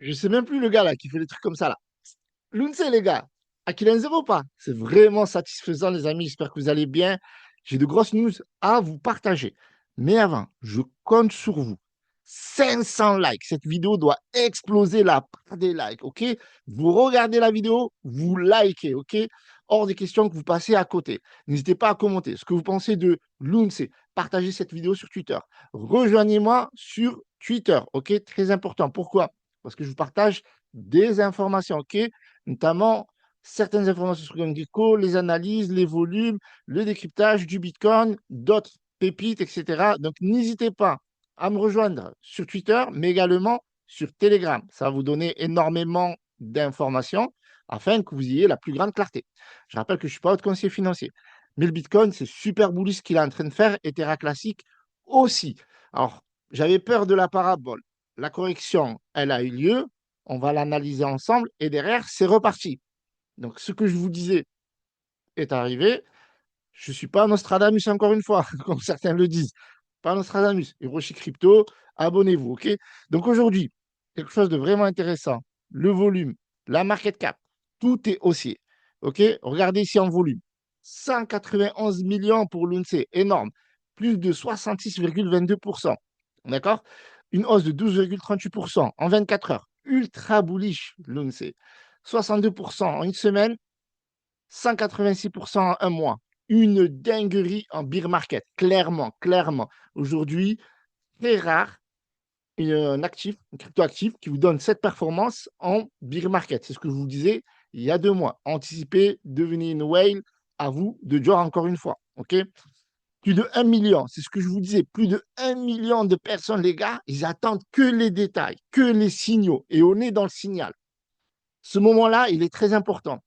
Je sais même plus le gars là qui fait des trucs comme ça là. L'UNCE, les gars, à qu'il a un zéro pas. C'est vraiment satisfaisant, les amis. J'espère que vous allez bien. J'ai de grosses news à vous partager. Mais avant, je compte sur vous. 500 likes. Cette vidéo doit exploser la part des likes, OK? Vous regardez la vidéo, vous likez, OK? Hors des questions que vous passez à côté. N'hésitez pas à commenter ce que vous pensez de l'UNCE. Partagez cette vidéo sur Twitter. Rejoignez-moi sur Twitter, OK? Très important. Pourquoi? Parce que je vous partage des informations, OK? Notamment certaines informations sur CoinGecko, les analyses, les volumes, le décryptage du Bitcoin, d'autres pépites, etc. Donc, n'hésitez pas à me rejoindre sur Twitter, mais également sur Telegram. Ça va vous donner énormément d'informations afin que vous ayez la plus grande clarté. Je rappelle que je ne suis pas votre conseiller financier, mais le Bitcoin, c'est super bullish ce qu'il est en train de faire et Terra Classic aussi. Alors, j'avais peur de la parabole. La correction, elle a eu lieu. On va l'analyser ensemble et derrière, c'est reparti. Donc, ce que je vous disais est arrivé. Je ne suis pas Nostradamus encore une fois, comme certains le disent. Pas Nostradamus. Hiroshi Crypto, abonnez-vous, OK? Donc aujourd'hui, quelque chose de vraiment intéressant. Le volume, la market cap, tout est haussier. OK? Regardez ici en volume. 191 millions pour l'UNCE, énorme. Plus de 66,22%. D'accord? Une hausse de 12,38% en 24 heures. Ultra bullish, l'UNCE. 62% en une semaine, 186% en un mois. Une dinguerie en bear market, clairement, clairement. Aujourd'hui, très rare un actif, un crypto-actif qui vous donne cette performance en bear market. C'est ce que je vous disais il y a 2 mois. Anticipez, devenez une whale, à vous de jouer encore une fois. OK? Plus de 1 million, c'est ce que je vous disais, plus de 1 million de personnes, les gars, ils attendent que les détails, que les signaux. Et on est dans le signal. Ce moment-là, il est très important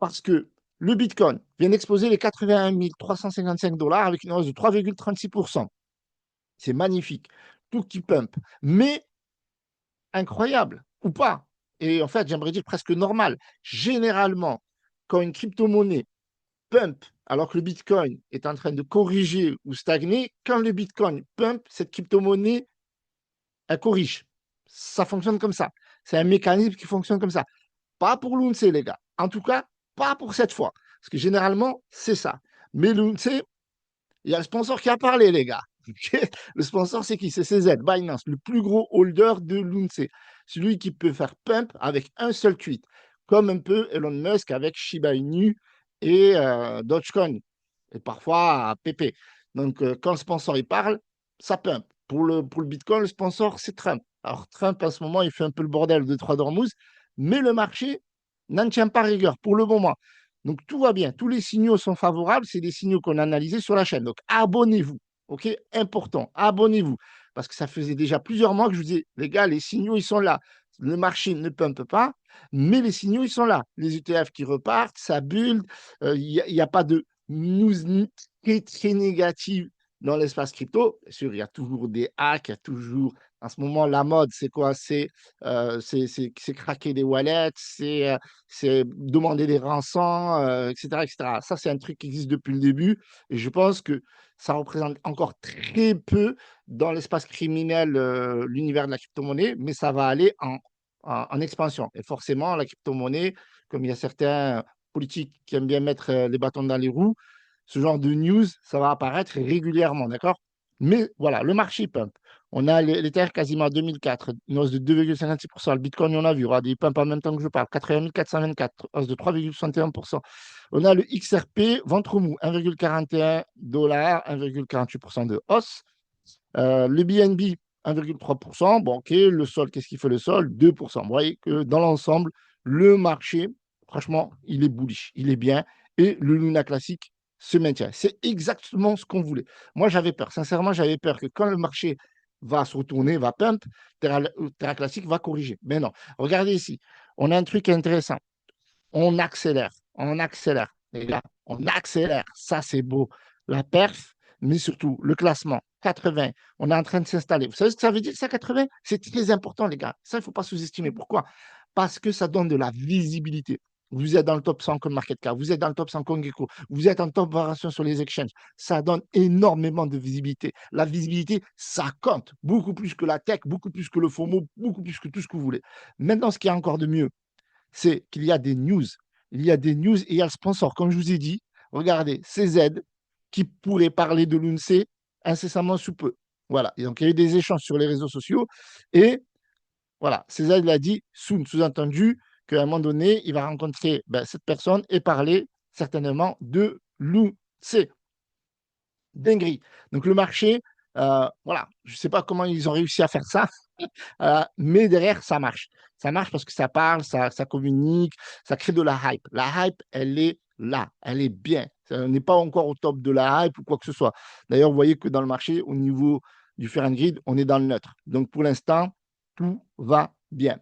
parce que le Bitcoin vient d'exploser les 81 355 dollars avec une hausse de 3,36%. C'est magnifique. Tout qui pump. Mais incroyable, ou pas. Et en fait, j'aimerais dire presque normal. Généralement, quand une crypto-monnaie pump, alors que le Bitcoin est en train de corriger ou stagner, quand le Bitcoin pump, cette crypto-monnaie, elle corrige. Ça fonctionne comme ça. C'est un mécanisme qui fonctionne comme ça. Pas pour l'UNC, les gars. En tout cas, pas pour cette fois. Parce que généralement, c'est ça. Mais l'UNC, il y a le sponsor qui a parlé, les gars. Le sponsor, c'est qui? C'est CZ, Binance, le plus gros holder de l'UNC. Celui qui peut faire pump avec un seul tweet. Comme un peu Elon Musk avec Shiba Inu et Dogecoin. Et parfois PP. Donc, quand le sponsor il parle, ça pump. Pour le Bitcoin, le sponsor, c'est Trump. Alors, Trump, en ce moment, il fait un peu le bordel de trois dormeuses, mais le marché n'en tient pas rigueur pour le moment. Donc, tout va bien. Tous les signaux sont favorables. C'est des signaux qu'on a analysés sur la chaîne. Donc, abonnez-vous. OK? Important. Abonnez-vous. Parce que ça faisait déjà plusieurs mois que je vous disais, les gars, les signaux, ils sont là. Le marché ne pumpe pas, mais les signaux, ils sont là. Les ETF qui repartent, ça bulle. Il n'y a pas de news très, très négative dans l'espace crypto. Bien sûr, il y a toujours des hacks, il y a toujours. En ce moment, la mode, c'est quoi? C'est craquer des wallets, c'est demander des rançons, etc., etc. Ça, c'est un truc qui existe depuis le début. Et je pense que ça représente encore très peu dans l'espace criminel l'univers de la crypto-monnaie, mais ça va aller en expansion. Et forcément, la crypto-monnaie, comme il y a certains politiques qui aiment bien mettre les bâtons dans les roues, ce genre de news, ça va apparaître régulièrement, d'accord? Mais voilà, le marché pump. On a l'Ether quasiment à 2004, une hausse de 2,56%. Le Bitcoin, on a vu, regardez, il pump en même temps que je parle, 80 424, hausse de 3,61%. On a le XRP, ventre mou, 1,41 dollars, 1,48% de hausse. Le BNB, 1,3%. Bon, ok, le sol, qu'est-ce qu'il fait le sol? 2%. Vous voyez que dans l'ensemble, le marché, franchement, il est bullish, il est bien. Et le Luna classique se maintient. C'est exactement ce qu'on voulait. Moi, j'avais peur. Sincèrement, j'avais peur que quand le marché va se retourner, va pump, Terra classique va corriger. Mais non. Regardez ici. On a un truc intéressant. On accélère. On accélère. Les gars, on accélère. Ça, c'est beau. La perf, mais surtout le classement. 80. On est en train de s'installer. Vous savez ce que ça veut dire, ça, 80? C'est très important, les gars. Ça, il ne faut pas sous-estimer. Pourquoi? Parce que ça donne de la visibilité. vous êtes dans le top 100 comme market cap, vous êtes dans le top 100 comme Gecko, vous êtes en top variation sur les exchanges. Ça donne énormément de visibilité. La visibilité, ça compte beaucoup plus que la tech, beaucoup plus que le FOMO, beaucoup plus que tout ce que vous voulez. Maintenant, ce qu'il y a encore de mieux, c'est qu'il y a des news. Il y a des news et il y a le sponsor. Comme je vous ai dit, regardez, CZ qui pourrait parler de l'UNC incessamment sous peu. Voilà. Et donc, il y a eu des échanges sur les réseaux sociaux et voilà, César il a dit soon, sous-entendu qu'à un moment donné, il va rencontrer cette personne et parler certainement de l'UNC. Dinguerie. Donc le marché, voilà, je ne sais pas comment ils ont réussi à faire ça, mais derrière, ça marche. Ça marche parce que ça parle, ça communique, ça crée de la hype. La hype, elle est là, elle est bien. On n'est pas encore au top de la hype ou quoi que ce soit. D'ailleurs, vous voyez que dans le marché, au niveau du Fair and Grid, on est dans le neutre. Donc pour l'instant, tout va bien.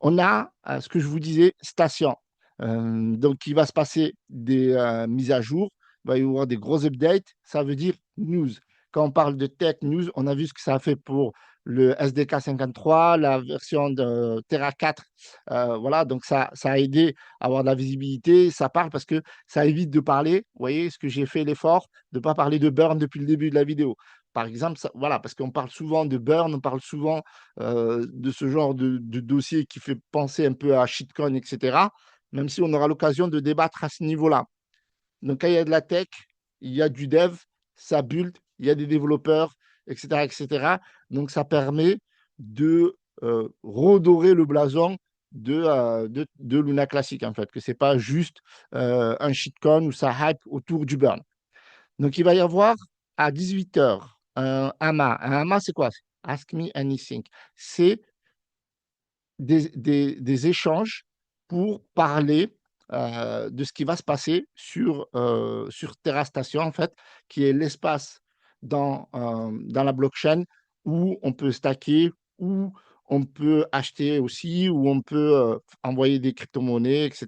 On a, ce que je vous disais, station. Donc, il va se passer des mises à jour, il va y avoir des gros updates, ça veut dire news. Quand on parle de tech news, on a vu ce que ça a fait pour le SDK 53, la version de Terra 4. Voilà, donc ça a aidé à avoir de la visibilité. Ça parle parce que ça évite de parler. Vous voyez, ce que j'ai fait l'effort de ne pas parler de burn depuis le début de la vidéo. Par exemple, voilà, parce qu'on parle souvent de burn, on parle souvent de ce genre de dossier qui fait penser un peu à shitcoin, etc., même si on aura l'occasion de débattre à ce niveau-là. Donc, quand il y a de la tech, il y a du dev, ça build, il y a des développeurs, etc., etc. Donc, ça permet de redorer le blason de Luna Classic, en fait, que ce n'est pas juste un shitcoin ou ça hype autour du burn. Donc, il va y avoir à 18h un AMA. Un AMA, c'est quoi? Ask Me Anything. C'est des échanges pour parler de ce qui va se passer sur Terra Station, en fait, qui est l'espace dans la blockchain où on peut stacker, où on peut acheter aussi, où on peut envoyer des crypto-monnaies, etc.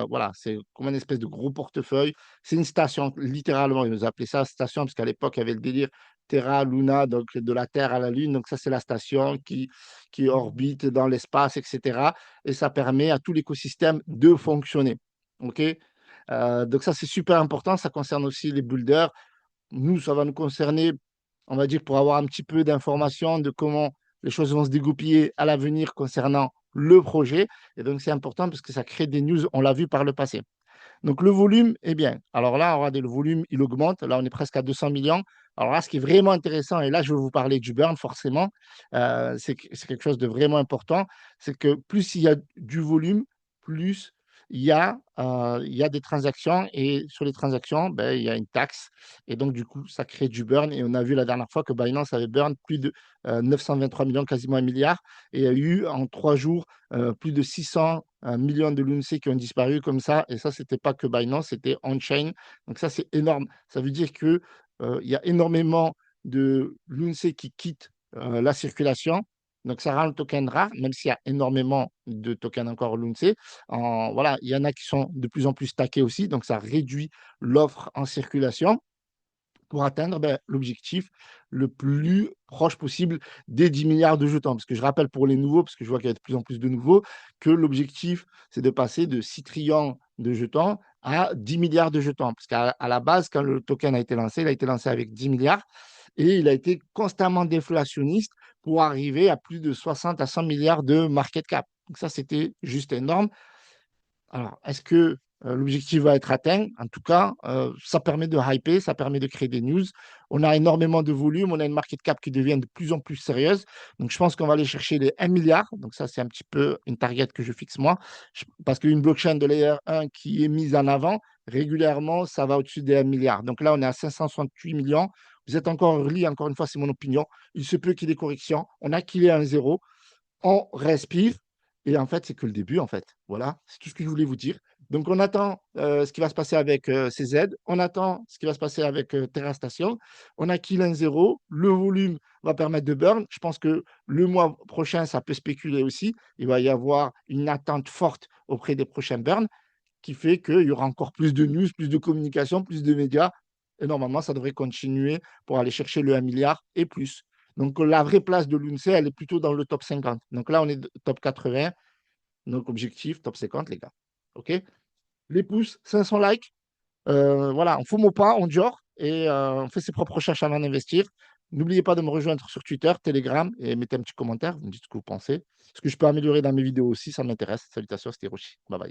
Voilà, c'est comme une espèce de gros portefeuille. C'est une station, littéralement, ils nous appelaient ça station, parce qu'à l'époque, il y avait le délire Terra, Luna, donc de la Terre à la Lune. Donc ça, c'est la station qui orbite dans l'espace, etc. Et ça permet à tout l'écosystème de fonctionner. OK? Donc ça, c'est super important. Ça concerne aussi les builders. Nous, ça va nous concerner, on va dire, pour avoir un petit peu d'informations de comment les choses vont se dégoupiller à l'avenir concernant le projet. Et donc, c'est important parce que ça crée des news, on l'a vu par le passé. Donc, le volume est bien. Alors là, regardez, le volume, il augmente. Là, on est presque à 200 millions. Alors là, ce qui est vraiment intéressant, et là, je vais vous parler du burn, forcément, c'est quelque chose de vraiment important, c'est que plus il y a du volume, plus il y a des transactions. Et sur les transactions, il y a une taxe. Et donc, du coup, ça crée du burn. Et on a vu la dernière fois que Binance avait burn plus de 923 millions, quasiment un milliard. Et il y a eu en 3 jours plus de 600 millions de l'UNC qui ont disparu comme ça. Et ça, c'était pas que Binance, c'était on-chain. Donc ça, c'est énorme. Ça veut dire que il y a énormément de l'UNC qui quittent la circulation. Donc ça rend le token rare, même s'il y a énormément de tokens encore l'UNC. Voilà, il y en a qui sont de plus en plus stackés aussi. Donc ça réduit l'offre en circulation pour atteindre l'objectif le plus proche possible des 10 milliards de jetons. Parce que je rappelle pour les nouveaux, parce que je vois qu'il y a de plus en plus de nouveaux, que l'objectif, c'est de passer de 6 trillions de jetons à 10 milliards de jetons. Parce qu'à la base, quand le token a été lancé, il a été lancé avec 10 milliards et il a été constamment déflationniste pour arriver à plus de 60 à 100 milliards de market cap. Donc ça, c'était juste énorme. Alors, est-ce que l'objectif va être atteint? En tout cas, ça permet de hyper, ça permet de créer des news. On a énormément de volume, on a une market cap qui devient de plus en plus sérieuse. Donc, je pense qu'on va aller chercher les 1 milliard. Donc, ça, c'est un petit peu une target que je fixe moi. Parce qu'une blockchain de layer 1 qui est mise en avant, régulièrement, ça va au-dessus des 1 milliard. Donc là, on est à 568 millions. Vous êtes encore early, encore une fois, c'est mon opinion. Il se peut qu'il y ait des corrections. On a qu'il y ait un zéro, on respire. Et en fait, c'est que le début, en fait. Voilà, c'est tout ce que je voulais vous dire. Donc, on attend ce qui va se passer avec CZ. On attend ce qui va se passer avec Terra Station. On a Kill 1-0. Le volume va permettre de burn. Je pense que le mois prochain, ça peut spéculer aussi. Il va y avoir une attente forte auprès des prochains burns qui fait qu'il y aura encore plus de news, plus de communication, plus de médias. Et normalement, ça devrait continuer pour aller chercher le 1 milliard et plus. Donc, la vraie place de l'UNC, elle est plutôt dans le top 50. Donc là, on est top 80. Donc, objectif, top 50, les gars. OK? Les pouces, 500 likes. Voilà, on fume au pas, on Dior et on fait ses propres recherches avant d'investir. N'oubliez pas de me rejoindre sur Twitter, Telegram et mettez un petit commentaire, vous me dites ce que vous pensez. Ce que je peux améliorer dans mes vidéos aussi, ça m'intéresse. Salutations, c'était Rochi. Bye bye.